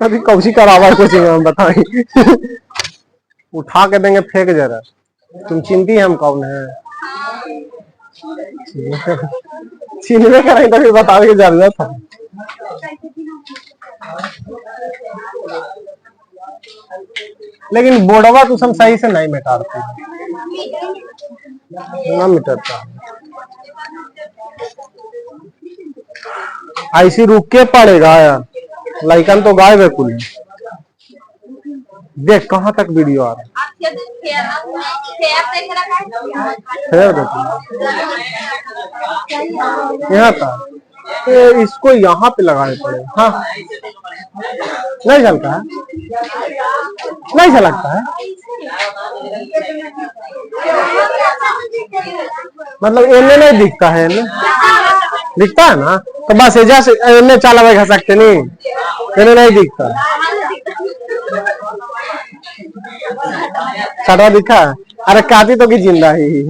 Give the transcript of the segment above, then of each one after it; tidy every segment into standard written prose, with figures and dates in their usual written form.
कभी कौशी का आवाज कुछ हम बताएं। उठा के देंगे फेंक जरा। तुम चिंती हम कौन है? छीनने का नहीं तो फिर बताने की जरूरत है। लेकिन बोर्डवा तो सब सही से नहीं मिटाते ना मिटाता। ऐसी रुक के पड़ेगा यार, लाइकन तो गायब है कुल। देख कहाँ तक वीडियो आ रहा है। यहाँ था इसको यहाँ पे लगाने पड़े। हाँ नहीं झलका है, नहीं झलकता है। मतलब इन्हें नहीं दिखता है ना, दिखता है ना तो बस एजा से इन्हें चाला भाई सकते नहीं, इन्हें नहीं दिखता। छठवा दिखा। अरे काती तो की जिंदा ही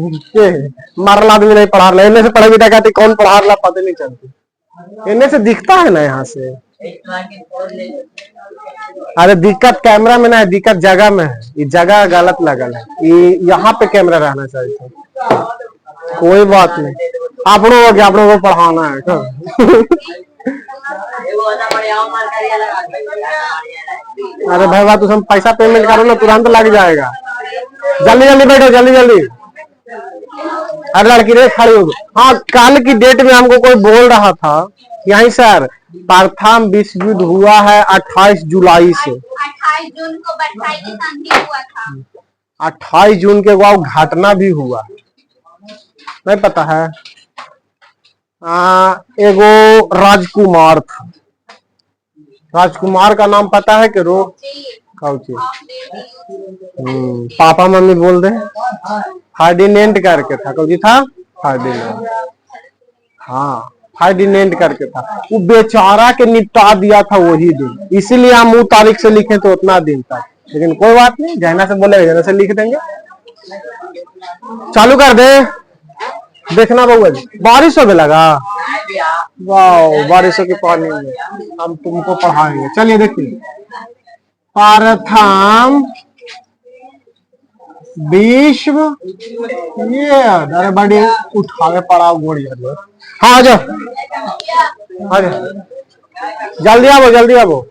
मारल आदमी नहीं पढ़ा रहा। इन्हें से पढ़े बेटा कहती कौन पढ़ा रहा पता नहीं चलती। इन्हें से दिखता है ना यहाँ से। अरे दिक्कत कैमरा में ना है, दिक्कत जगह में है। ये जगह गलत लगल है, ये यहाँ पे कैमरा रहना चाहिए था। कोई बात नहीं, आपनों हो गया, आपनों को पढ़ाना है। अरे भाई बात तुम पैसा पेमेंट करो ना, तुरंत लग जाएगा। जल्दी जल्दी बैठो, जल्दी जल्दी। अरे लड़की रे खड़ी हो। हाँ कल की डेट में हमको कोई बोल रहा था यहीं सर प्रथम विश्व युद्ध हुआ है 28 जुलाई से। 28 जून को बरसाई की संधि हुआ था। 28 जून के बाद घटना भी हुआ, नहीं पता है। एगो राजकुमार था। राजकुमार का नाम पता है कि रो काउची? पापा मम्मी बोल दे। फर्डिनेंड करके था। कौची था? फर्डिनेंड। हाँ फर्डिनेंड करके था। वो बेचारा के निपटा दिया था वही दिन, इसीलिए हम वो तारीख से लिखे तो उतना दिन तक। लेकिन कोई बात नहीं, जहना से बोले जहना से लिख देंगे। चालू कर दे। देखना बउआ जी बारिश होने लगा। वाह बारिशों के पानी में हम तुमको पढ़ाएंगे। चलिए देखिए, प्रथम विश्व ये अरे बड़ी उठावे पड़ा गोड़ी। हाँ आ जाओ, आ जाओ, जल्दी आवो, जल्दी आवो।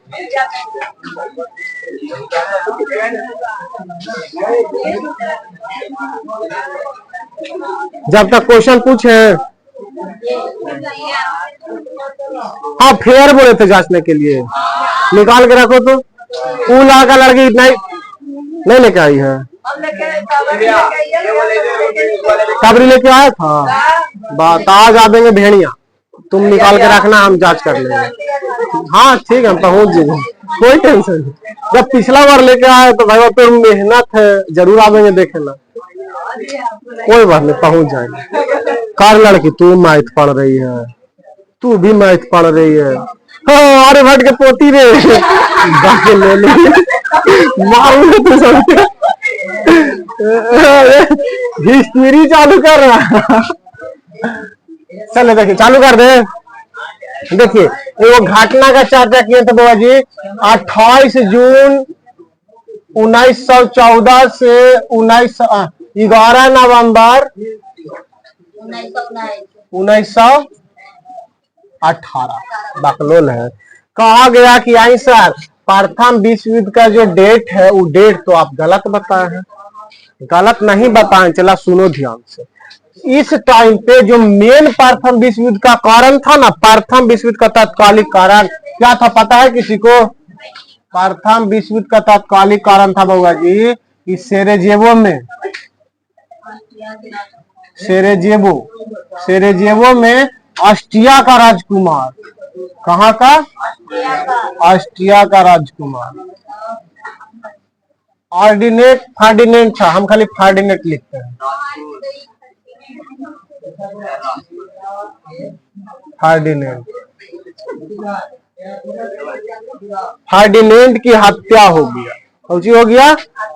जब तक क्वेश्चन पूछे। हाँ फेयर बोले थे जांचने के लिए, निकाल के रखो। तो फूला का लड़की नहीं लेके आई है। कबरी लेके आया था। बात आज आ देंगे भेड़िया, तुम निकाल के रखना, हम जांच कर लेंगे। हाँ ठीक है, हम पहुंच जाएंगे, कोई टेंशन नहीं। जब पिछला बार लेके आए तो भाई तो मेहनत है, जरूर आवेंगे देखेना। कोई बात नहीं, पहुंच जाएंगे। कार लड़की तू मैथ पढ़ रही है, तू भी मैथ पढ़ रही है। हाँ अरे भट के पोती रे जाके ले ले मारूंगा तू सबके। हिस्ट्री चालू कर रहा। चले देखिए, चालू कर दे। देखिए वो घटना का चर्चा किए थे बुआ जी 28 जून 1914 से 11 नवंबर 1918 बकलोल है। कहा गया कि आई सर प्रथम विश्व युद्ध का जो डेट है वो डेट तो आप गलत बताए हैं। गलत नहीं बताएं, चला सुनो ध्यान से। इस टाइम पे जो मेन प्रथम विश्व युद्ध का कारण था ना, प्रथम विश्व युद्ध का तात्कालिक कारण क्या था पता है किसी को? प्रथम विश्व युद्ध का तात्कालिक कारण था बउआ जी कि सेरेजेवो में ऑस्ट्रिया का राजकुमार। कहाँ का? ऑस्ट्रिया का राजकुमार फर्डिनेंड था। हम खाली फर्डिनेंड लिखते हैं। फर्डिनेंड की हत्या हो गया। कौची हो गया?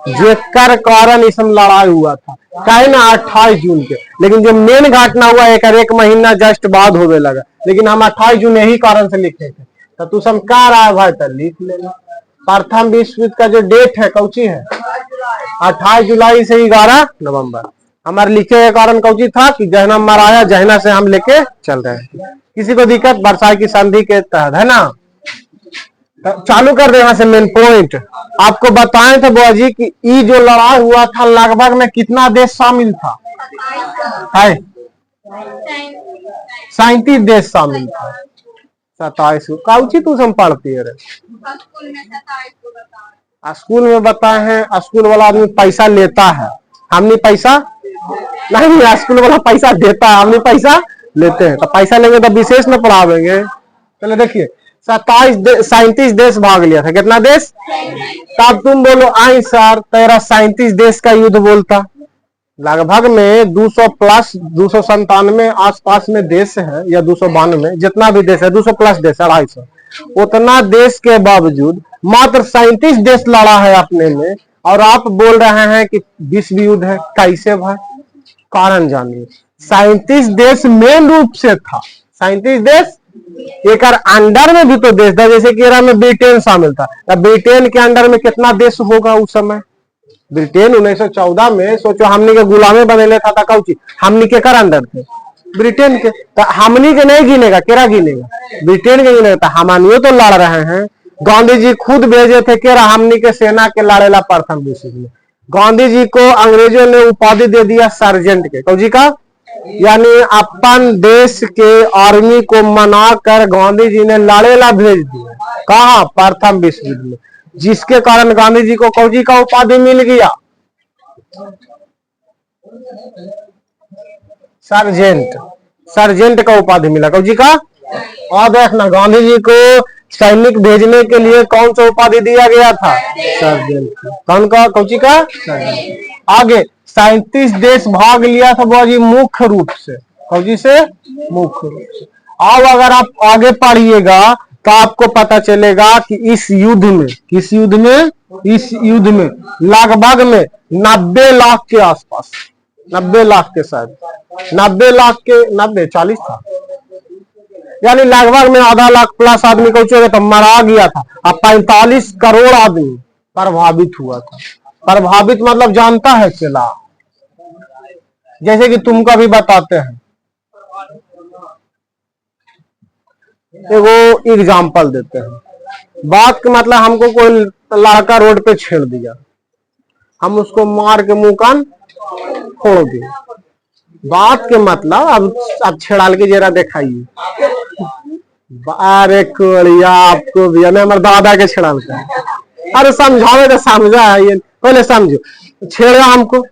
जेकर कारण इसमें लड़ाई हुआ था कहे ना 28 जून के। लेकिन जो मेन घटना हुआ एक महीना जस्ट बाद होने लगा, लेकिन हम 28 जून यही कारण से लिखे थे तो तू सब क्या रहा है भाई, तो लिख लेना। प्रथम विश्व युद्ध का जो डेट है कौची है, 28 जुलाई से 11 नवंबर। हमारे लिखे के कारण कौची था कि जहना मराया जहना से हम लेके चल रहे हैं। किसी को दिक्कत वर्साई की संधि के तहत है ना। तो चालू कर दे यहाँ से मेन पॉइंट। आपको बताएं थे बुआ जी कि ये जो लड़ाई हुआ था लगभग में कितना देश शामिल था, है 37 देश शामिल था। 27 काउची तू सब पढ़ती है रे, स्कूल में बताए हैं। स्कूल वाला आदमी पैसा लेता है, हमने पैसा नहीं, स्कूल वाला पैसा देता है, हमने पैसा लेते हैं। तो पैसा लेंगे तो विशेष में पढ़ावेंगे। चलो देखिए 37 देश भाग लिया था। कितना देश? तब तुम बोलो आई सर तेरा 37 देश का युद्ध बोलता। लगभग में 200 प्लस 297 आसपास में देश है, या 292 जितना भी देश है, 200 प्लस देश है, 250 उतना देश के बावजूद मात्र 37 देश लड़ा है अपने में। और आप बोल रहे हैं कि विश्व युद्ध है। कैसे भाई? कारण जानिए। 37 देश मेन रूप से था। 37 देश एक अंडर में भी तो देश था, जैसे कि में ब्रिटेन शामिल था। ब्रिटेन के अंडर में कितना देश होगा उस समय? ब्रिटेन 1914 में सोचो हमनी के गुलामे बनेले था कौची, हमनी के कर अंडर थे ब्रिटेन के। तो हमनी के नहीं गिनेगा, केरा गिनेगा? ब्रिटेन के गिनेगा। हमनियो तो लड़ रहे हैं। गांधी जी खुद भेजे थे केरा हमनी के सेना के लड़ेला प्रथम विश्व में। गांधी जी को अंग्रेजों ने उपाधि दे दिया सार्जेंट के, कौजी का, यानी अपन देश के आर्मी को मना कर गांधी जी ने लड़ेला भेज दिया। कहा? प्रथम विश्व युद्ध में। जिसके कारण गांधी जी को कौजी का उपाधि मिल गया, सार्जेंट। सार्जेंट का उपाधि मिला कौजी का। और देखना गांधी जी को सैनिक भेजने के लिए कौन सा उपाधि दिया गया था? सार्जेंट। कौन का? कौची का? आगे 37 देश भाग लिया था बुआ जी मुख्य रूप से, कौजी से? मुख्य रूप से। अब अगर आप आगे पढ़िएगा तो आपको पता चलेगा कि इस युद्ध में, किस युद्ध में? इस युद्ध में लगभग में 90 लाख के आसपास, 90 लाख के शायद 90 लाख के 90 40 था, यानी लगभग में आधा लाख प्लस आदमी को तो मरा गया था। अब 45 करोड़ आदमी प्रभावित हुआ था। प्रभावित मतलब जानता है चला, जैसे कि तुमको भी बताते हैं। एगो एग्जाम्पल देते हैं। बात का मतलब हमको कोई लड़का रोड पे छेड़ दिया, हम उसको मार के मुंह कान फोड़ दिए। बात के मतलब अब छेड़ाल के जरा दिखाइए। अरे कोड़िया आपको भी हमारे दादा के छेड़ाल का। अरे समझावे तो समझा है, पहले समझो। छेड़ा हमको,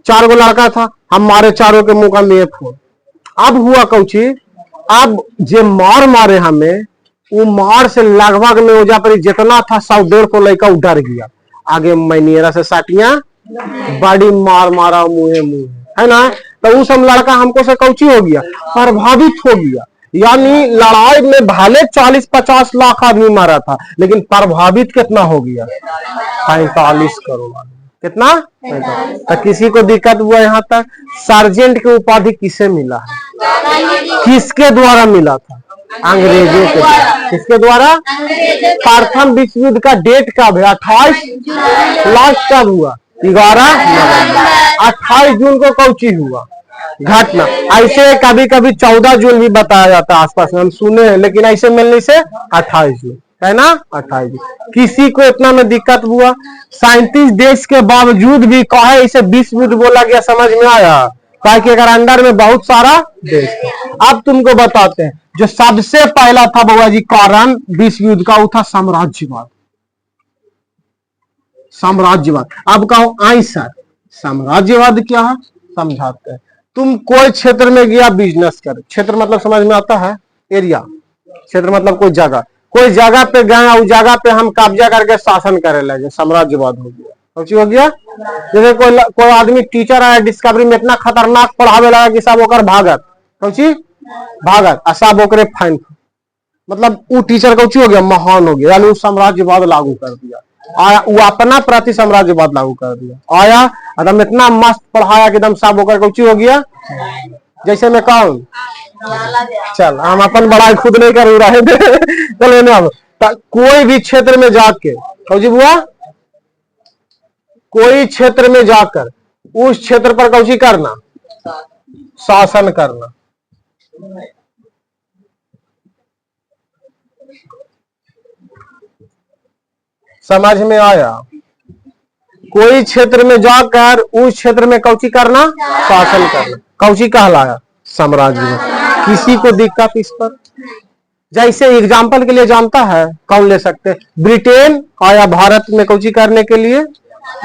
4 गो लड़का था, हम मारे चारों के मुंह कान लिए फोड़। अब हुआ कौची, अब जे मार मारे हमें, वो मार से लगभग में ओजा पर जितना था 100-150 लड़का डर गया। आगे मैनियरा से साटियां बड़ी मार मारा मुँहे है ना। तो वो सब लड़का हमको से कौची हो गया, प्रभावित हो गया। यानी लड़ाई में भले 40-50 लाख आदमी मारा था, लेकिन प्रभावित कितना हो गया? 45 करोड़ आदमी। कितना? तो किसी को दिक्कत हुआ यहाँ तक? सार्जेंट की उपाधि किसे मिला है? किसके द्वारा मिला था? अंग्रेजों के द्वारा। किसके द्वारा? प्रथम विश्व युद्ध का डेट कब है? 28 लास्ट कब हुआ? 11 नवंबर। 28 जून को कौची हुआ घटना। ऐसे कभी कभी 14 जून भी बताया जाता है, आसपास में हम सुने हैं, लेकिन ऐसे मिलने से 28 जून है ना। 28 जून। किसी को इतना में दिक्कत हुआ? 37 देश के बावजूद भी कहे इसे विश्व युद्ध बोला गया, समझ में आया? ताकि अगर अंदर में बहुत सारा देश था। अब तुमको बताते हैं जो सबसे पहला था बुआ जी कारण विश्व युद्ध का, वो था साम्राज्यवाद। साम्राज्यवाद। अब कहो आई सर साम्राज्यवाद क्या है, समझाते हैं। तुम कोई क्षेत्र में गया बिजनेस कर, क्षेत्र मतलब समझ में आता है? एरिया। क्षेत्र मतलब कोई जगह पे गए, उस जगह पे हम कब्जा करके शासन करे लगे, साम्राज्यवाद हो गया। कौची हो गया? जैसे कोई आदमी टीचर आया डिस्कवरी में, इतना खतरनाक पढ़ावे लगा कि सब ओकर भागत, कौची भागत, सब ओकरे फाइन, मतलब वो टीचर कौची हो गया? महान हो गया। यानी वो साम्राज्यवाद लागू कर दिया। आया वो अपना प्रति साम्राज्यवाद लागू कर दिया। आया एकदम इतना मस्त पढ़ाया कि एकदम सब होकर कौची हो गया? जैसे मैं कहूँ चल हम अपन बड़ाई खुद नहीं कर रहे थे चलो ना अब कोई भी क्षेत्र में जाके कौजी बुआ कोई क्षेत्र में जाकर उस क्षेत्र पर कौजी करना शासन करना। समझ में आया? कोई क्षेत्र में जाकर उस क्षेत्र में कौची करना शासन करना, कौची कहलाया साम्राज्य में। किसी को दिक्कत इस पर? जैसे एग्जाम्पल के लिए जानता है कौन ले सकते, ब्रिटेन आया भारत में कौची करने के लिए,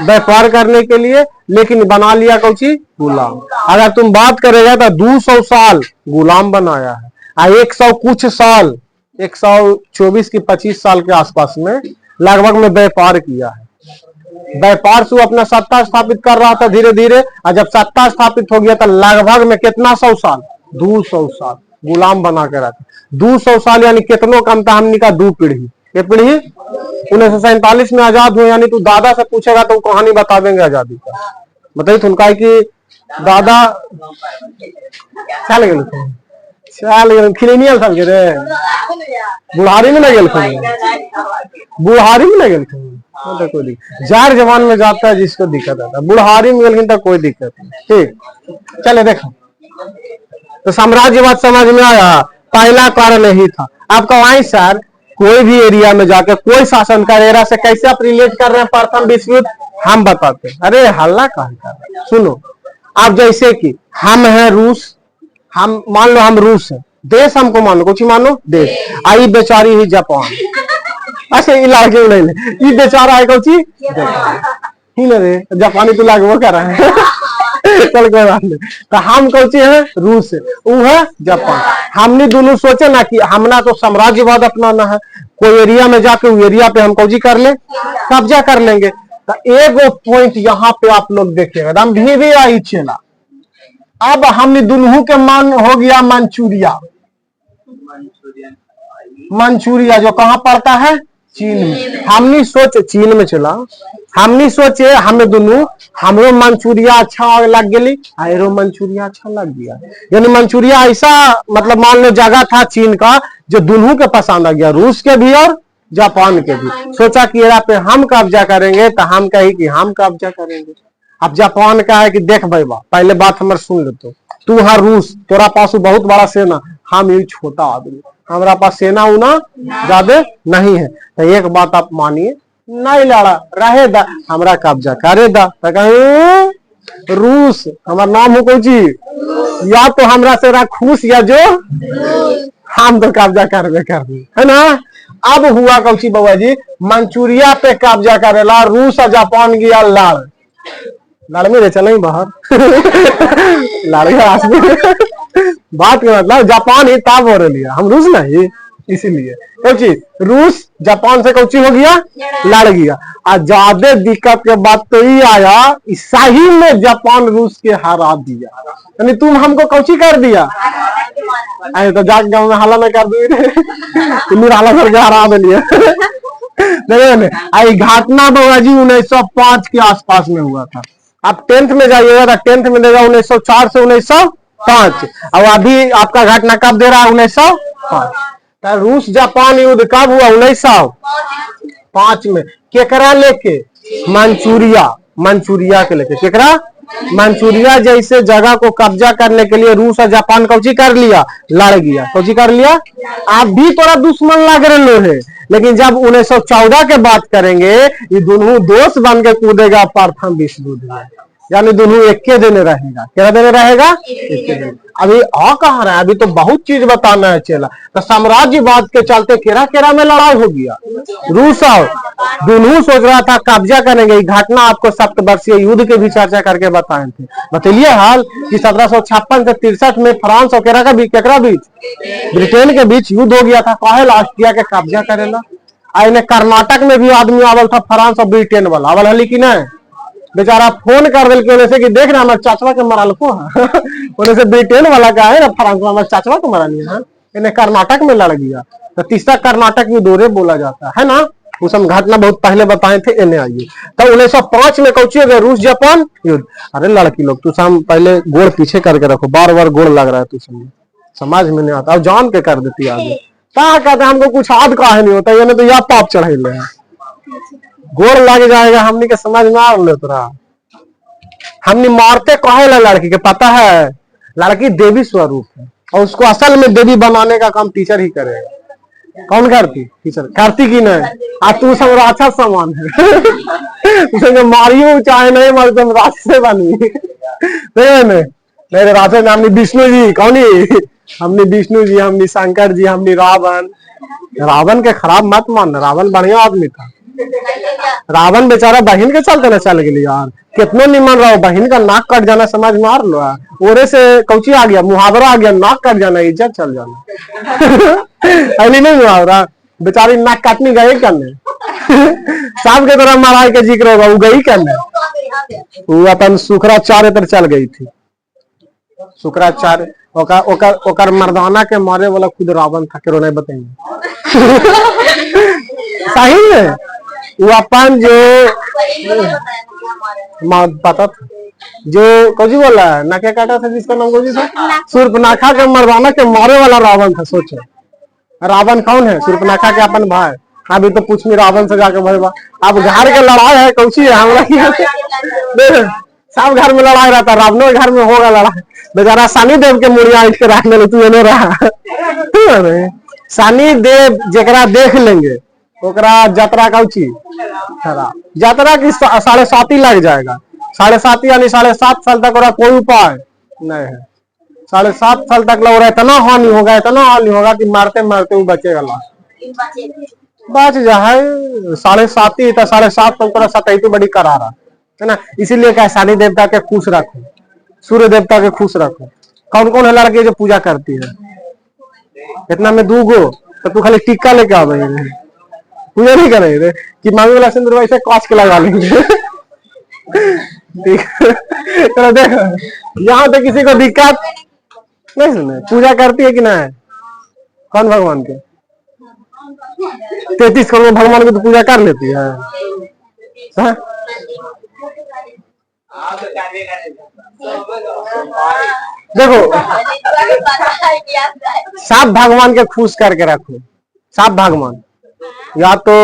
व्यापार करने के लिए, लेकिन बना लिया कौची गुलाम। अगर तुम बात करेगा तो 200 साल गुलाम बनाया है, 100 कुछ साल 124 की 25 साल के आसपास में लगभग में व्यापार किया है। व्यापार से अपना सत्ता स्थापित कर रहा था धीरे धीरे, और जब सत्ता स्थापित हो गया तो लगभग में कितना 100 साल 200 साल गुलाम बना के रखा। 200 साल यानी कितनों कम था हमने का 2 पीढ़ी। एक पीढ़ी 1947 में आजाद हुए, यानी तू दादा से पूछेगा तो कहानी बता देंगे आजादी का। बताइए तुमका कि दादा चल गए खिलेनियल समझे रे, बुढ़ारी में लगे बुढ़ारी में लगे कोई जार जवान में जाता है जिसको दिक्कत आता है, बुढ़ारी में गल तो कोई दिक्कत नहीं। ठीक चले देखो तो साम्राज्यवाद समझ में आया, पहला कारण यही था। आपको आई सर कोई भी एरिया में जाकर कोई शासन का एरा से कैसे आप रिलेट कर रहे हैं प्रथम विश्व युद्ध, हम बताते हैं। अरे हल्ला कहाँ कर रहे हैं, सुनो। आप जैसे कि हम हैं रूस, हम मान लो हम रूस है, देश हमको मानो कुछ मानो देश, आई बेचारी ही जापान। अच्छा इलाके में नहीं, ये बेचारा है कौची ही ना रे, जापानी तो लाग वो कर रहा है चल कोई बात नहीं। तो हम कौची है रूस है, वो है जापान। हमने दोनों सोचे ना कि हमना तो साम्राज्यवाद अपनाना है, कोई एरिया में जाके वो एरिया पे हम कौची कर ले कब्जा कर लेंगे। तो एक पॉइंट यहाँ पे आप लोग देखिएगा, हम भी आई चला। अब हमने दोनों के मन हो गया मंचूरिया, मंचूरिया जो कहाँ पड़ता है चीन में। हमने सोचे चीन में चला, हमने सोचे हमें दोनों हमरो मंचूरिया अच्छा लग गई, आयरो मंचूरिया अच्छा लग गया। यानी मंचूरिया ऐसा मतलब मान लो जगह था चीन का जो दोनों के पसंद आ गया, रूस के भी और जापान के भी। सोचा कि एरा पे हम कब्जा करेंगे, तो हम कही कि हम कब्जा करेंगे। अब जापान का है कि देख भाई बा पहले बात हमारे सुन ले, तो तू हाँ रूस तोरा पास बहुत बड़ा सेना, हम ये छोटा आदमी, हमारा पास सेना उना ज्यादा नहीं है। तो एक बात आप मानिए, नहीं लड़ा रहे दा हमरा कब्जा करे दा, तो कहीं रूस हमारा नाम हो कौची, या तो हमरा से राखूस या जो हम तो कब्जा करबे करनी है ना। अब हुआ कौची बाबा जी, मंचूरिया पे कब्जा करेला रूस और जापान गया लड़ में चले बाहर लड़ बात का मतलब जापान ही ताब हो रही है, हम रूस नहीं, इसीलिए कौची रूस जापान से कौची हो गया लड़ गया। और ज्यादा दिक्कत के बाद तो ये आया सही में जापान रूस के हरा दिया, यानी तुम हमको कौची कर दिया, अरे तो जाके गाँव में हाला में कर दी तुम हाला करके हरा दिया आई घटना बाबा जी 1905 के आसपास में हुआ था। आप 10th में जाइएगा तो 10th में देगा 1904 से 1905, और अभी आपका घटना कब दे रहा है 1905। तो रूस जापान युद्ध कब हुआ 1905 में, केकरा लेके मंचूरिया, मंचूरिया के लेके, केकरा मंचूरिया जैसे जगह को कब्जा करने के लिए रूस और जापान कौची कर लिया लड़ गया, कौची कर लिया। आप भी थोड़ा दुश्मन लग रहे है, लेकिन जब 1914 के बात करेंगे ये दोनों दोस्त बन के कूदेगा प्रथम विश्व युद्ध में, यानी दोनों एक के दिन रहेगा, क्या दिन रहेगा एक के दिन। अभी आ कहा रहा है, अभी तो बहुत चीज बताना है चला। तो साम्राज्यवाद के चलते केरा केरा में लड़ाई हो गया, रूस और दोनों सोच रहा था कब्जा करेंगे। घटना आपको सप्तवर्षीय युद्ध के भी चर्चा करके बताए थे, बतलिए हाल कि 1756 से 63 में फ्रांस और केकरा बीच ब्रिटेन के बीच युद्ध हो गया था, कहे ऑस्ट्रिया के कब्जा करेला। आइने कर्नाटक में भी आदमी आवल था फ्रांस और ब्रिटेन वाला आवल है, लेकिन बेचारा फोन कर दिल के से कि देख रहा हमारे चाचवा के मराल को उन्हें से ब्रिटेन वाला का है ना फ्रांस में हमारे चाचवा को मरा लिया है, इन्हें कर्नाटक में लड़ गया। तो तीसरा कर्नाटक में दौरे बोला जाता है ना। उस हम घटना बहुत पहले बताए थे, इन्हें आइए। तब 1905 में कौची हो गया, रूस जापान युद्ध। अरे लड़की लोग तू हम पहले गोड़ पीछे करके रखो, बार बार गोड़ लग रहा है तू समझ में नहीं आता, अब जान के कर देती आगे। क्या कहते हैं हमको कुछ हाथ का नहीं होता, ये तो या पाप चढ़े ले गोड़ लग जाएगा, हमने के समझ में आ ले तोरा। हमने मारते कहे ला लड़की के, पता है लड़की देवी स्वरूप है और उसको असल में देवी बनाने का काम टीचर ही करेगा। कौन करती? टीचर करती की नहीं। आ तू सब राक्षस समान है मारियो चाहे नहीं मार, तुम राक्षस बनी नहीं राक्षस में हमने विष्णु जी, कौन ही हमने विष्णु जी, हमने शंकर जी, हमने रावण। रावण के खराब मत मान, रावण बढ़िया आदमी था। रावण बेचारा बहन के चलते ना चल गई यार, कितनो नहीं मान रहा हो, बहन का नाक कट जाना समझ मार लो, ओरे से कौची आ गया, मुहावरा आ गया, नाक कट जाना इज्जत चल जाना ऐनी नहीं मुहावरा, बेचारी नाक काटनी गई करने सांप के तरह महाराज के जिक्र होगा, वो गई करने, वो अपन शुक्राचार्य पर चल गई थी। शुक्राचार्य ओकर मर्दाना के मारे वाला खुद रावण था, के नहीं बताएंगे सही है। वो अपन जो पता था, जो कौजी बोला है ना, क्या काटा था जिसका नाम कौजी था, सूर्पनाखा के मर्दाना के मारे वाला रावण था। सोचो रावण कौन है? सूर्पनाखा के अपन भाई। अभी तो पूछ नहीं रावण से जाके भाई, अब घर के लड़ाई है कौची है हमरा सब घर में लड़ाई रहता, रावणों के घर में होगा लड़ाई। बेचारा शनि देव के मुड़िया इट के रखने तू एने रहा शनि देव जरा देख लेंगे ओकरा यात्रा कौची यात्रा की 7.5 लग जाएगा। 7.5 यानी 7.5 साल तक कोई उपाय नहीं है। 7.5 साल तक लग रहा इतना हानि होगा, इतना हानि होगा कि मारते मारते वो बचेगा, बच जाए 7.5 तो 7.5 तो 27 तो बड़ी करारा है ना। इसीलिए क्या शनि देवता के खुश रखो, सूर्य देवता के खुश रखो। कौन कौन है लड़के जो पूजा करती है? इतना में 2 गो तो तू खाली टिक्का लेके आ गई, पूजा नहीं करेंगे कि मांगे वाला सिंदूर वैसे काच के लगा लेंगे तो देख यहाँ पे किसी को दिक्कत नहीं। सुने पूजा करती है कि नहीं? कौन भगवान के? 33 करोड़ भगवान की तो पूजा कर लेती है, हाँ? देखो सब भगवान के खुश करके रखो, सब भगवान, या तो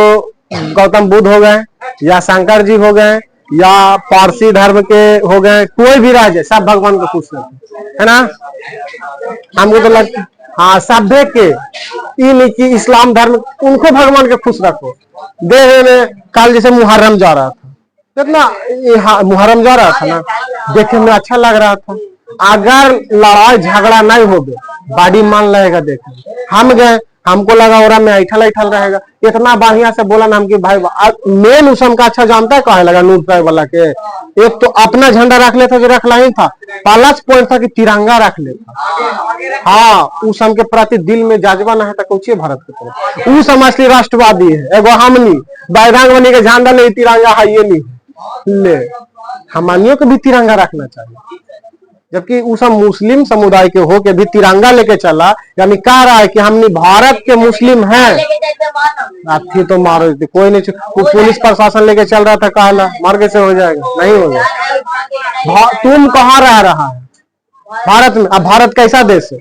गौतम बुद्ध हो गए, या शंकर जी हो गए, या पारसी धर्म के हो गए, कोई भी राज, सब भगवान को खुश रखो, है ना। हमको तो लगता हाँ सभ्य के इन की इस्लाम धर्म उनको भगवान के खुश रखो। देख कल जैसे मुहर्रम जा रहा था, कितना मुहर्रम जा रहा था ना, देखने में अच्छा लग रहा था। अगर लड़ाई झगड़ा नहीं हो गए बाड़ी मान लगेगा। देखे हम गए, हमको लगा और में ऐठल ऐठल रहेगा, इतना बढ़िया से बोला ना हम कि भाई मेन उसम का अच्छा जानता है कहे लगा नूर वाला के। एक तो अपना झंडा रख लेता जो रखला ही था, प्लस पॉइंट था कि तिरंगा रख लेता। हाँ उसम के प्रति दिल में जज्बा ना है तो कुछ भारत के तरफ उस असली राष्ट्रवादी है। एगो हमनी बैरंग बनी के झंडा नहीं, तिरंगा है ये नहीं ले, हमनियों को भी तिरंगा रखना चाहिए। जबकि उस मुस्लिम समुदाय के हो के भी तिरंगा लेके चला, यानी कह रहा है कि हमने भारत के मुस्लिम हैं। थी तो मारो, कोई नहीं, पुलिस प्रशासन लेके चल रहा था, कहला मार कैसे हो जाएगा? नहीं होगा। तुम कहाँ रह रहा है? भारत में। अब भारत कैसा देश है?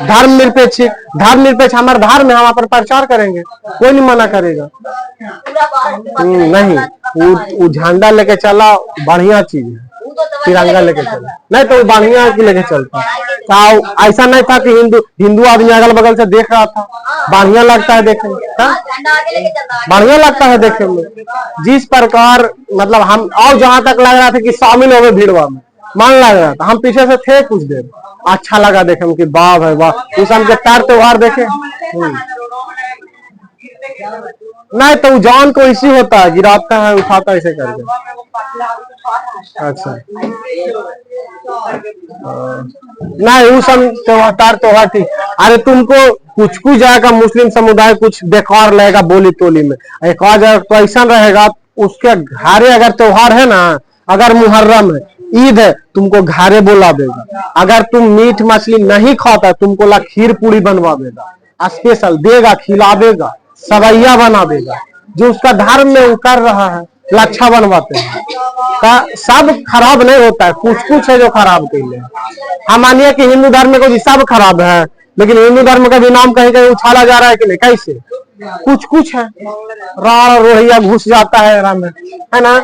धर्मनिरपेक्ष। धर्मनिरपेक्ष हमारे धर्म में, हम पर प्रचार करेंगे, कोई नहीं मना करेगा। नहीं, वो झंडा लेके चला बढ़िया चीज है, तिरंगा लेके चला नहीं तो बढ़िया लेके चलता। ऐसा नहीं था कि हिंदू आदमी अगल बगल से देख रहा था, बढ़िया लगता है देखने में, बढ़िया लगता है देखने में। जिस प्रकार मतलब हम और जहां तक लग रहा था कि शामिल हो गए भीड़वा में, मन लग रहा था, हम पीछे से थे कुछ देर, अच्छा लगा देखने में कि वाह भाई वाह। उस के तार त्योहार देखे नहीं तो जान को इसी होता है, गिराता है उठाता है ऐसे करके। अच्छा नहीं वो सब त्योहार थी। अरे तुमको कुछ कुछ जाएगा मुस्लिम समुदाय कुछ बेकार लगेगा बोली तोली में, एक और जगह तो ऐसा रहेगा उसके घरे अगर त्योहार है ना, अगर मुहर्रम है, ईद है, तुमको घरे बुला देगा। अगर तुम मीट मछली नहीं खाता तुमको ला खीर पूरी बनवा देगा, स्पेशल देगा, खिला देगा, सवैया बना देगा। जो उसका धर्म में वो कर रहा है, लच्छा बनवाते हैं का सब खराब नहीं होता है, कुछ कुछ है जो खराब के लिए। हम मानिए कि हिंदू धर्म में कोई सब खराब है, लेकिन हिंदू धर्म का भी नाम कहीं कहीं उछाला जा रहा है कि नहीं, कैसे कुछ कुछ है। राड़ रोहिया घुस जाता है राम में, है ना।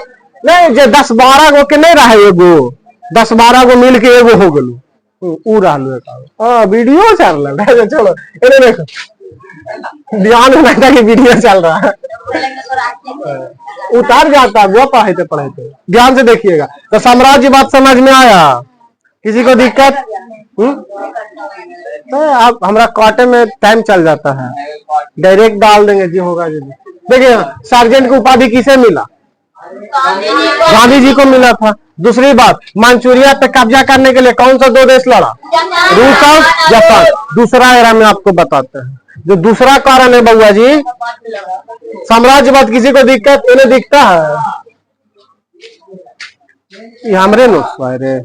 नहीं जो 10-12 गो के नहीं रहे, एगो 10-12 गो मिल के एगो हो गलू ऊ रहलू। वीडियो चल रहा है, चलो इन्हें देखो, ध्यान में नहीं था कि वीडियो चल रहा है, उतार जाता है वो पढ़े ध्यान से देखिएगा। तो साम्राज्य बात समझ में आया, किसी को दिक्कत? तो आप हमारा काटे में टाइम चल जाता है, डायरेक्ट डाल देंगे जी होगा जी। देखिए सार्जेंट की उपाधि किसे मिला? गांधी जी को मिला था। दूसरी बात, मंचूरिया पे कब्जा करने के लिए कौन सा 2 देश लड़ा? रूस और जापान। दूसरा एरा में आपको बताते हैं जो दूसरा कारण है बउआ जी, साम्राज्यवाद। किसी को दिक्कत? इन्हें दिखता है ये हमरे रे।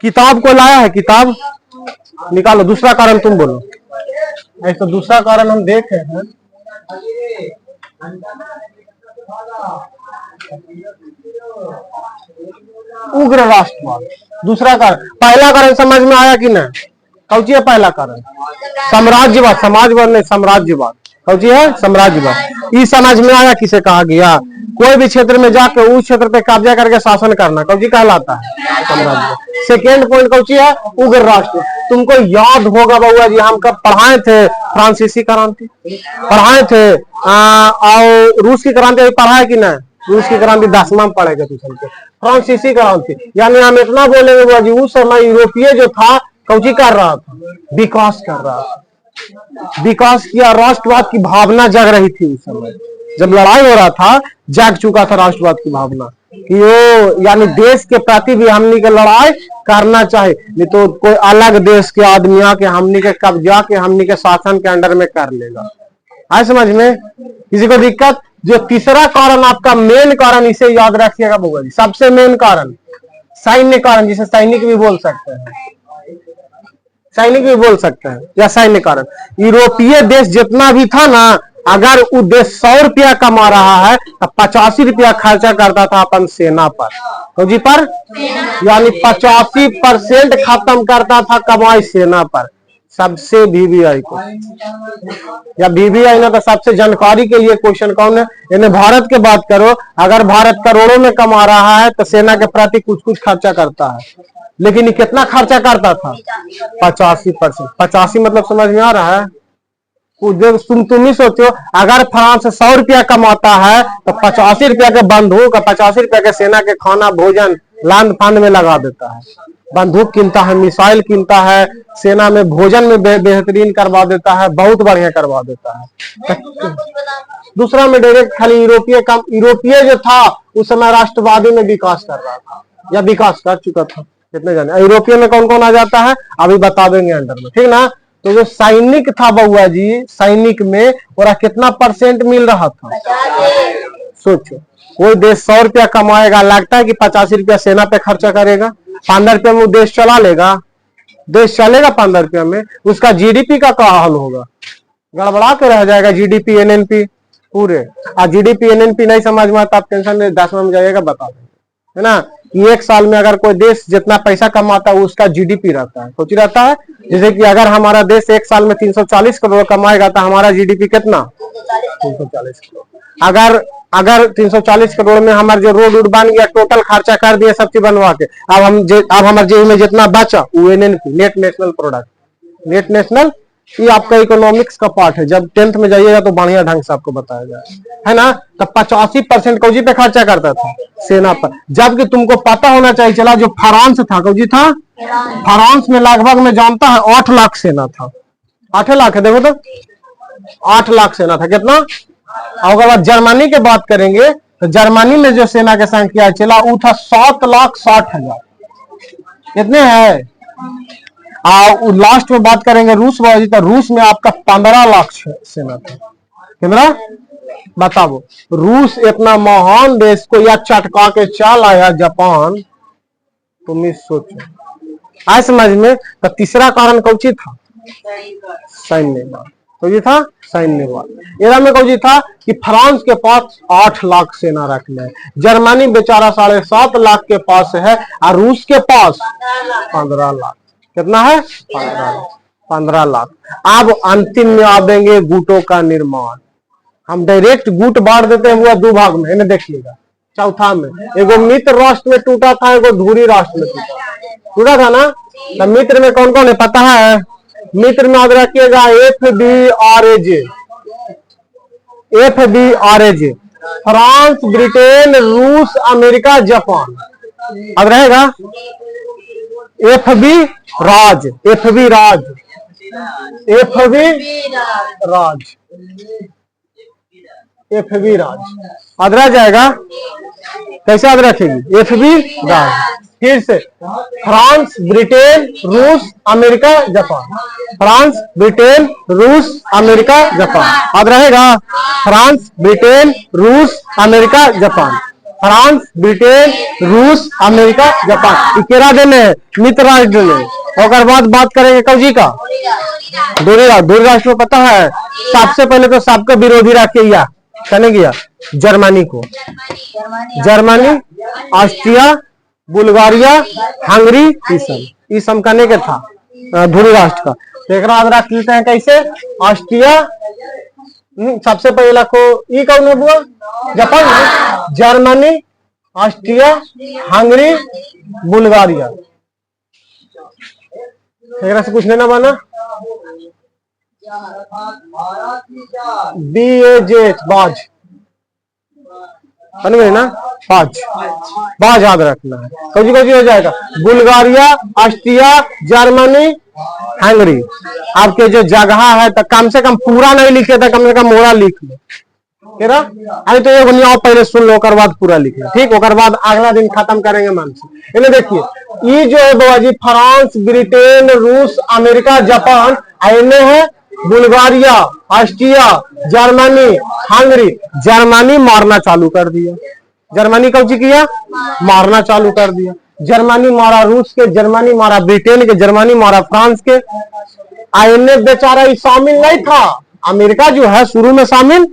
किताब को लाया है, किताब निकालो। दूसरा कारण तुम बोलो। ऐसा दूसरा कारण हम देख रहे हैं, उग्र राष्ट्रवाद। दूसरा कारण, पहला कारण समझ में आया कि नहीं? कौची है पहला कारण? साम्राज्यवाद। समाजवाद नहीं, साम्राज्यवाद। कौची है? साम्राज्यवाद। ये समझ में आया किसे कहा गया? कोई भी क्षेत्र में जाकर उस क्षेत्र पे कब्जा करके शासन करना, कौची कहलाता है? साम्राज्यवाद। सेकेंड पॉइंट कौची है? उग्र राष्ट्र। तुमको याद होगा बउआ जी, हम कब पढ़ाए थे? फ्रांसीसी क्रांति पढ़ाए थे, और रूस की क्रांति पढ़ाए कि नहीं? रूस की क्रांति 10वां में पढ़ेगा ट्यूशन पे। फ्रांसीसी क्रांति यानी हम इतना बोलेंगे बउआ जी, उस समय यूरोपीय जो था कौची कर रहा था? विकास कर रहा था। विकास किया, राष्ट्रवाद की भावना जग रही थी उस समय। जब लड़ाई हो रहा था, जाग चुका था राष्ट्रवाद की भावना कि वो यानी देश के प्रति भी हमनी के लड़ाई करना चाहिए, नहीं तो कोई अलग देश के आदमी आके हमनी के कब्जा के हमनी के शासन के अंडर में कर लेगा। आए समझ में? किसी को दिक्कत? जो तीसरा कारण आपका मेन कारण, इसे याद रखिएगा बउआ जी, सबसे मेन कारण सैन्य कारण, जिसे सैनिक भी बोल सकते हैं, सैनिक भी बोल सकते हैं या सैन्य कारण। यूरोपीय देश जितना भी था ना, अगर वो देश 100 रुपया कमा रहा है तो 85 रुपया खर्चा करता था अपन सेना पर, तो जी पर यानी 85% खत्म करता था कमाई सेना पर। सबसे बीबीआई को, या बीबीआई ना तो सबसे जानकारी के लिए क्वेश्चन कौन है? यानी भारत के बात करो, अगर भारत करोड़ों में कमा रहा है तो सेना के प्रति कुछ कुछ खर्चा करता है, लेकिन ये कितना खर्चा करता था? 85%। 85 मतलब समझ में आ रहा है? तुम ही सोचो, अगर फ्रांस 100 रुपया कमाता है तो 85 रुपया के बंदूक, 85 रुपया के सेना के खाना भोजन लांद फांद में लगा देता है। बंदूक कीनता है, मिसाइल कीनता है, सेना में भोजन में बेहतरीन करवा देता है, बहुत बढ़िया करवा देता है। दूसरा में डायरेक्ट खाली यूरोपीय जो था उस समय राष्ट्रवादी में विकास कर रहा था या विकास कर चुका था। कितने जाने यूरोपीय में कौन कौन आ जाता है अभी बता देंगे अंडर में, ठीक ना। तो जो सैनिक था बउआ जी, सैनिक में और कितना % मिल रहा था? सोचो, कोई देश 100 रुपया कमाएगा, लगता है कि 85 रुपया सेना पे खर्चा करेगा? 15 रुपया में वो देश चला लेगा? देश चलेगा 15 रुपया में? उसका जीडीपी का क्या हाल होगा? गड़बड़ा के रह जाएगा जीडीपी एनएनपी पूरे। और जीडीपी एनएनपी नहीं समझ में आता आप टेंशन नहीं, 10वां में जाइएगा बता देंगे, है ना। एक साल में अगर कोई देश जितना पैसा कमाता है उसका जीडीपी रहता है, कुछ रहता है। जैसे कि अगर हमारा देश एक साल में 340 करोड़ कमाएगा तो हमारा जीडीपी कितना? 340 करोड़। अगर 340 करोड़ में हमारे जो रोड वोड बन गया, टोटल खर्चा कर दिया सब चीज बनवा के, अब हमारे जेब में जितना बचा वो NNP, net national product, net national, ये आपका इकोनॉमिक्स का पार्ट है। जब 10th में जाइएगा तो बढ़िया ढंग से आपको बताया जाए, है ना। तो 85% कौजी पे खर्चा करता था? सेना पर। जबकि तुमको पता होना चाहिए चला जो फ्रांस था, कौजी था? फ्रांस में लगभग में जानता है 8 लाख सेना था। 8 लाख है, देखो तो 8 लाख सेना था। कितना? और बाद जर्मनी की बात करेंगे तो जर्मनी में जो सेना की संख्या चला वो था 7,60,000। कितने है? और लास्ट में बात करेंगे रूस वाली, तो रूस में आपका 15 लाख सेना था। कितना? बताओ, रूस इतना महान देश को या चटका के चल आया जापान, तुम ही सोचो। आए समझ में? तो तीसरा कारण कौची था? सैन्यवाद। तो ये था सैन्यवाद। एरा में कौची था कि फ्रांस के पास 8 लाख सेना रखना है, जर्मनी बेचारा 7.5 लाख के पास है, और रूस के पास 15 लाख। कितना है? 15 लाख। अब अंतिम में आवेंगे गुटों का निर्माण। हम डायरेक्ट गुट बांट देते हैं हुआ 2 भाग में, इन्हें देखिएगा। चौथा में एगो मित्र राष्ट्र में टूटा था, एगो धुरी राष्ट्र में टूटा था ना। तो मित्र में कौन कौन है पता है? मित्र में याद रखिएगा FDRAJ, FDRAJ, फ्रांस, ब्रिटेन, रूस, अमेरिका, जापान। अब रहेगा FB राज, FB राज, FB राज, FB राज। याद रह जाएगा? कैसे याद रखेगी? FB राज। फिर से फ्रांस, ब्रिटेन, रूस, अमेरिका, जापान। फ्रांस, ब्रिटेन, रूस, अमेरिका, जापान। याद रहेगा? फ्रांस, ब्रिटेन, रूस, अमेरिका, जापान। फ्रांस, ब्रिटेन, रूस, अमेरिका, जापान। केरा देने मित्र राष्ट्र ने। और बाद बात करेंगे कौजी का? दूरी राष्ट्र में पता है सबसे पहले तो सबका विरोधी रखिए कहने गया जर्मनी को। जर्मनी, ऑस्ट्रिया, बुल्गारिया, हंगरी, ये सब करने के था धुरी राष्ट्र का। तो एक रख लेते हैं कैसे? ऑस्ट्रिया सबसे पहला को ये कौन है बुआ? Japan, Germany, Austria, Hungary, Bulgaria. एक से कुछ लेना बना BAJ बाज बन गई ना? बाज याद रखना है। कौजी कौजी हो जाएगा? Bulgaria, Austria, Germany, Hungary. आपके जो जगह है तो कम से कम पूरा नहीं लिखे था, कम से कम मोड़ा लिख लो। अरे तो ये पहले सुन लो, बाद पूरा लिख लो, ठीक? बाद अगला दिन खत्म करेंगे मन से। इन्हें देखिए ये जो है बाबाजी फ्रांस, ब्रिटेन, रूस, अमेरिका, जापान, इन्हें है Bulgaria, Austria, Germany, Hungary. Germany मारना चालू कर दिया। जर्मनी कब किया? मारना चालू कर दिया। जर्मनी मारा रूस के, जर्मनी मारा ब्रिटेन के, जर्मनी मारा फ्रांस के। आईएनए बेचारा शामिल नहीं था। अमेरिका जो है शुरू में शामिल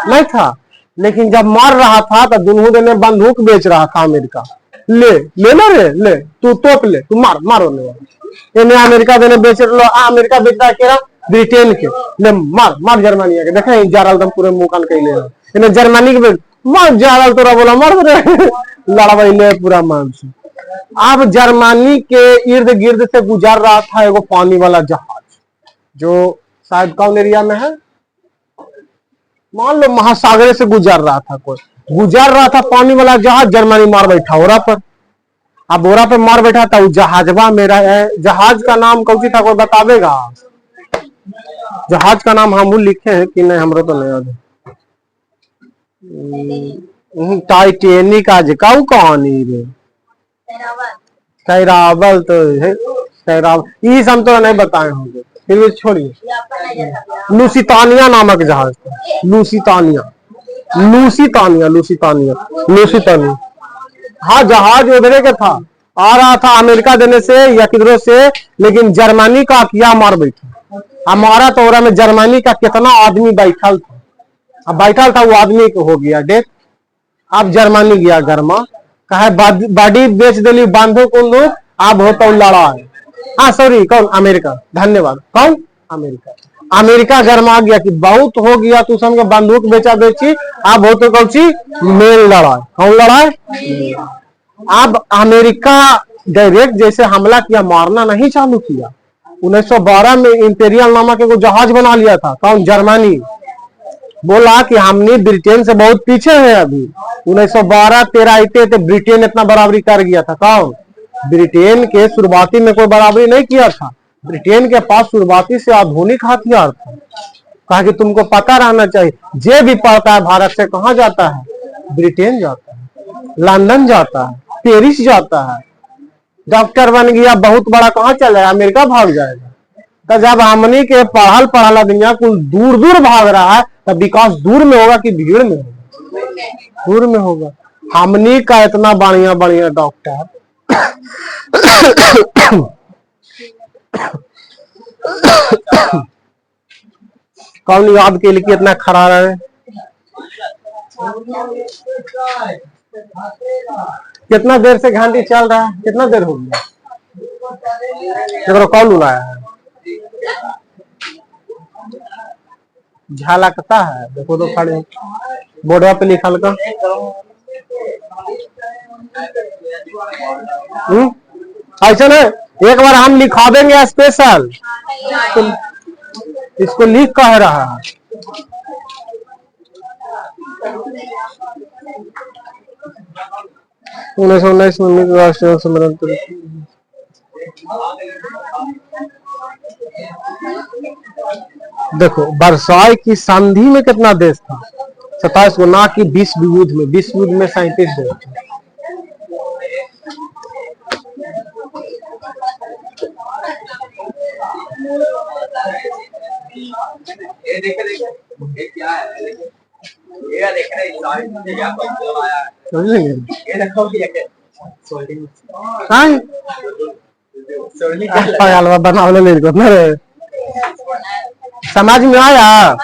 नहीं था, लेकिन जब मार रहा था तो दोनों ने बंदूक बेच रहा था। अमेरिका ले ना रे, ले तू तोप ले, तू मारो इन्हें अमेरिका देने बेच लो। अमेरिका बेच रहा है ब्रिटेन के, ले मार जर्मनी के। देखे जा रहा पूरे मुकान के ले इन्हें जर्मनी के मार जा रहा तोरा बोला मार लड़ाई ले पूरा मान से। अब जर्मनी के इर्द गिर्द से गुजर रहा था एगो पानी वाला जहाज, जो शायद कौन एरिया में है, मान लो महासागर से गुजर रहा था। कोई गुजर रहा था पानी वाला जहाज, जर्मनी मार बैठा ओरा पर। अब ओरा पे मार बैठा था, जहाजवा मेरा है। जहाज का नाम कौन सी था, कोई बतावेगा? जहाज का नाम हम लिखे हैं कि नहीं, हमरो तो नहीं याद है। टाइटेनिक आज काऊ कहानी रे, कैरावल तो है, कैरावल ये सब तो नहीं बताए होंगे, फिर भी छोड़िए। लुसितानिया नामक जहाज था, लुसितानिया। हाँ जहाज उधरे का था, आ रहा था अमेरिका देने से या किधरों से, लेकिन जर्मनी का किया मार बैठा। हमारा तो ओरा में जर्मनी का कितना आदमी बैठल था, अब बैठल था वो आदमी को हो गया डेथ। अब जर्मनी गया गरमा, कहे बॉडी बेच दिली बांधो कुंदू, अब होता लड़ाई। हाँ सॉरी, कौन? अमेरिका, धन्यवाद। कौन? अमेरिका। अमेरिका गरमा गया कि बहुत हो गया, तू समझ बंदूक बेचा बेची, अब हो तो कौची मेल लड़ाई। कौन लड़ाई? अब अमेरिका डायरेक्ट जैसे हमला किया, मारना नहीं चालू किया। 1912 में इंपेरियल नामक एक जहाज बना लिया था। कौन? जर्मनी। बोला कि हमने ब्रिटेन से बहुत पीछे है अभी। 1912-13 आते थे, ब्रिटेन इतना बराबरी कर गया था। कौन? ब्रिटेन के शुरुआती में कोई बराबरी नहीं किया था। ब्रिटेन के पास शुरुआती से आधुनिक हथियार था। कहा कि तुमको पता रहना चाहिए, जे भी पढ़ता है भारत से कहाँ जाता है? ब्रिटेन जाता है, लंदन जाता है, पेरिस जाता है। डॉक्टर बन गया बहुत बड़ा, कहाँ चल जाएगा? अमेरिका भाग जाएगा। तो जब हमनी के पढ़ल दुनिया कुल दूर दूर भाग रहा है, तब विकास दूर में होगा कि भीड़ में होगा? दूर में होगा। हमनी का इतना बढ़िया बढ़िया डॉक्टर कौन याद के लिए इतना खड़ा रहा है? कितना देर से घंटी चल रहा है? कितना देर हो गया? देखो कौन बुलाया है? झलकता है, देखो तो खड़े बोर्डवा पे लिखल का। ऐसा ना, एक बार हम लिखा देंगे स्पेशल, इसको लिख कह रहा है। उन्नीस में राष्ट्रीय सम्मेलन देखो, वर्साई की संधि में कितना देश था? 27 को, ना कि विश्व युद्ध में। विश्व युद्ध में 37 देश थे। ये क्या है? ये देख रहे बना मेरे को ना रे, समझ में आया?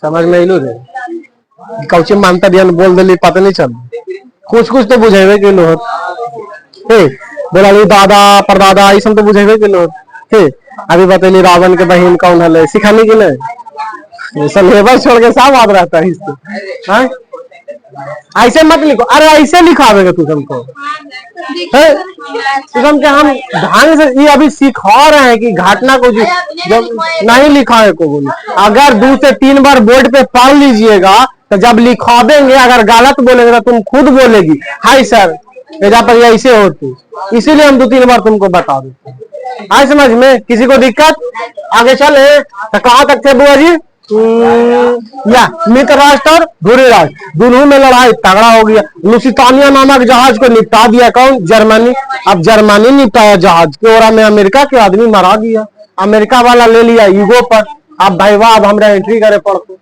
समझ में रे, कौचे मानता दिया बोल दिली, पता नहीं चल। कुछ कुछ तो बुझेबे के लोग बोला दादा परदादा ये सब तो बुझेबे के लोग। अभी बतेली रावण के बहन कौन है, सिखाने की नहीं, सिलेबस छोड़ के सब याद रहता है इसको। ऐसे मत लिखो, अरे ऐसे लिखावेगा तू हमको। हम ढंग से ये अभी सिखा रहे हैं कि घटना को जब नहीं लिखा है को बोली, अगर 2 से 3 बार बोर्ड पे पढ़ लीजिएगा तो जब लिखा देंगे अगर गलत बोलेंगे तो तुम खुद बोलेगी हाय सर मेरा पर ऐसे होती, इसीलिए हम 2-3 बार तुमको बता देते। आए समझ में? किसी को दिक्कत? आगे चले तो कहाँ तक थे बुआ जी? या मित्र राष्ट्र और धुरी राष्ट्र दोनों में लड़ाई तगड़ा हो गया। लुसितानिया नामक जहाज को निपटा दिया कौन? जर्मनी। अब जर्मनी निपटाया जहाज के, और में अमेरिका के आदमी मारा गया। अमेरिका वाला ले लिया ईगो पर। अब भाई वाह, अब हमरा एंट्री करे पड़ते।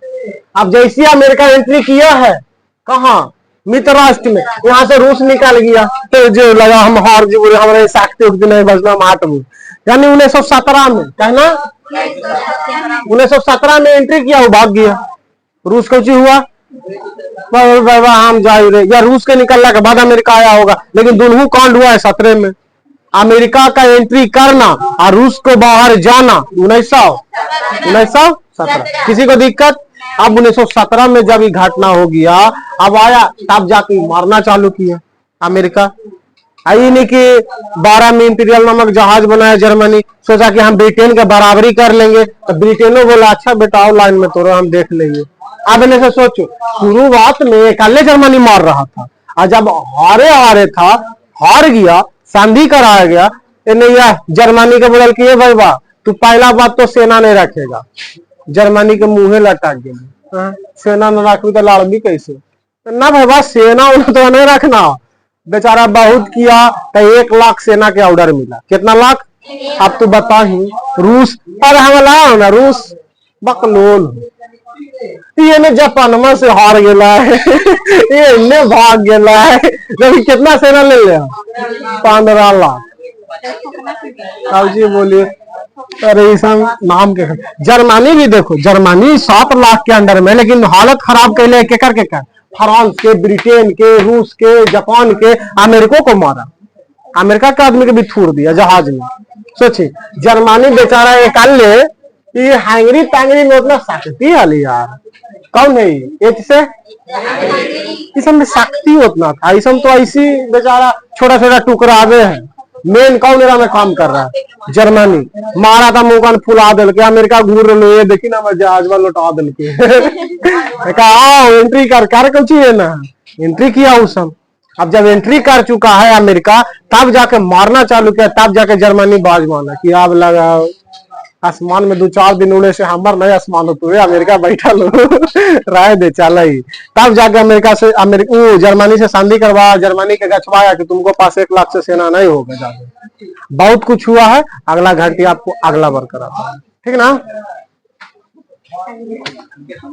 अब जैसे अमेरिका एंट्री किया है कहाँ? मित्र राष्ट्र में, यहाँ से रूस निकल गया तो जो लगा हम हार जी बोले हमारे साखते उठ नहीं बजना माट में, यानी 1917 में कहना 1917 में एंट्री किया, वो भाग गया। रूस को हुआ बाबा हम जा रहे, या रूस के निकलने के बाद अमेरिका आया होगा, लेकिन दोनों कांड हुआ है 17 में। अमेरिका का एंट्री करना और रूस को बाहर जाना 1917। किसी को दिक्कत? अब 1917 में जब ये घटना हो गया, अब आया तब जाके मारना चालू किया अमेरिका। आई नहीं कि 12 में इंपीरियल नामक जहाज बनाया जर्मनी, सोचा कि हम ब्रिटेन के बराबरी कर लेंगे, तो ब्रिटेनो बोला अच्छा बेटा आओ लाइन में तोड़ो हम देख लेंगे। अब इन्हें से सोचो, शुरुआत में कल जर्मनी मार रहा था, और जब हारे था, हार गया, संधि कराया गया, नहीं जर्मनी के बदल किए भाई वाह तू पहला बात तो सेना नहीं रखेगा। जर्मनी के मुंहे लटक गए, सेना न रखी तो लड़बी कैसे? ना भाई वाह सेना उन्हें तो नहीं रखना, बेचारा बहुत किया तो 1 लाख सेना के ऑर्डर मिला। कितना लाख? अब तू बता ही। रूस पर हमला ना, रूस बकलोल ये ने जापान से हार गया है ये ने भाग गया है, लेकिन कितना सेना ले लिया? 15 लाख। अब जी बोलिए अरे सब नाम के जर्मनी भी देखो, जर्मनी 7 लाख के अंडर में, लेकिन हालत खराब कैले के कर फ्रांस के, ब्रिटेन के, रूस के, जापान के, अमेरिका को मारा। अमेरिका के आदमी को भी छोड़ दिया जहाज में। सोचिए जर्मनी बेचारा एक अल्ले ये हैंगरी टैंगरी में उतना शक्ति आली यार, कौन है एक से इस में शक्ति उतना था, इस तो ऐसी बेचारा छोटा छोटा टुकड़ा आवे है। मेन कौन एरा में काम कर रहा है? जर्मनी। मारा था मुंह कान फुला दिल के, अमेरिका घूर रहे देखी ना मैं जहाज में लौटा दिल के कहा एंट्री कर कुछ है ना, एंट्री किया उस सब। अब जब एंट्री कर चुका है अमेरिका, तब जाके मारना चालू किया, तब जाके जर्मनी बाज माना कि अब लगा आसमान में 2-4 दिन उड़े से हमार नए आसमान होते हुए अमेरिका बैठा लो राय दे चला ही। तब जाके अमेरिका से जर्मनी से संधि करवा, जर्मनी के गछवाया कि तुमको पास 1 लाख से सेना नहीं होगा जाके। बहुत कुछ हुआ है, अगला घंटी आपको अगला बार कराता है, ठीक ना?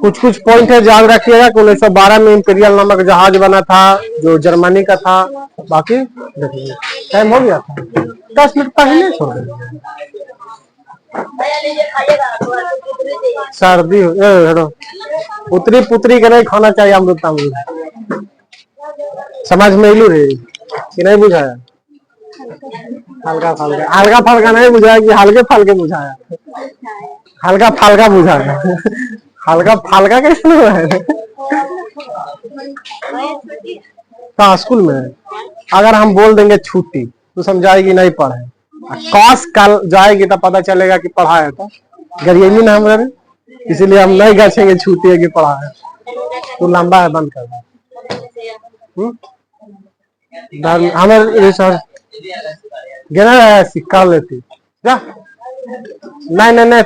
कुछ कुछ पॉइंट है याद रखिएगा कि 1912 में इंपीरियल नामक जहाज बना था जो जर्मनी का था। बाकी देखिए टाइम हो गया था, 10 मिनट पहले छोड़ देंगे। सर्दी हेलो पुत्री पुत्री के नहीं खाना चाहिए अमृता अमृत, समझ में इलू रे कि नहीं बुझाया? हल्का फल्का नहीं बुझाया कि हल्के फल्के बुझाया, हल्का फल्का बुझाया। हल्का फल्का कैसे है? कहाँ स्कूल में? अगर हम बोल देंगे छुट्टी तो समझाएगी नहीं पढ़े, कॉस कल जाएगी तो पता चलेगा कि पढ़ा है। तो गरियेगी ना हमारे, इसीलिए हम नहीं गछेंगे छुट्टी है कि पढ़ा है। तो लंबा है, बंद कर दो। हमें सिक्का लेती नहीं नहीं नहीं।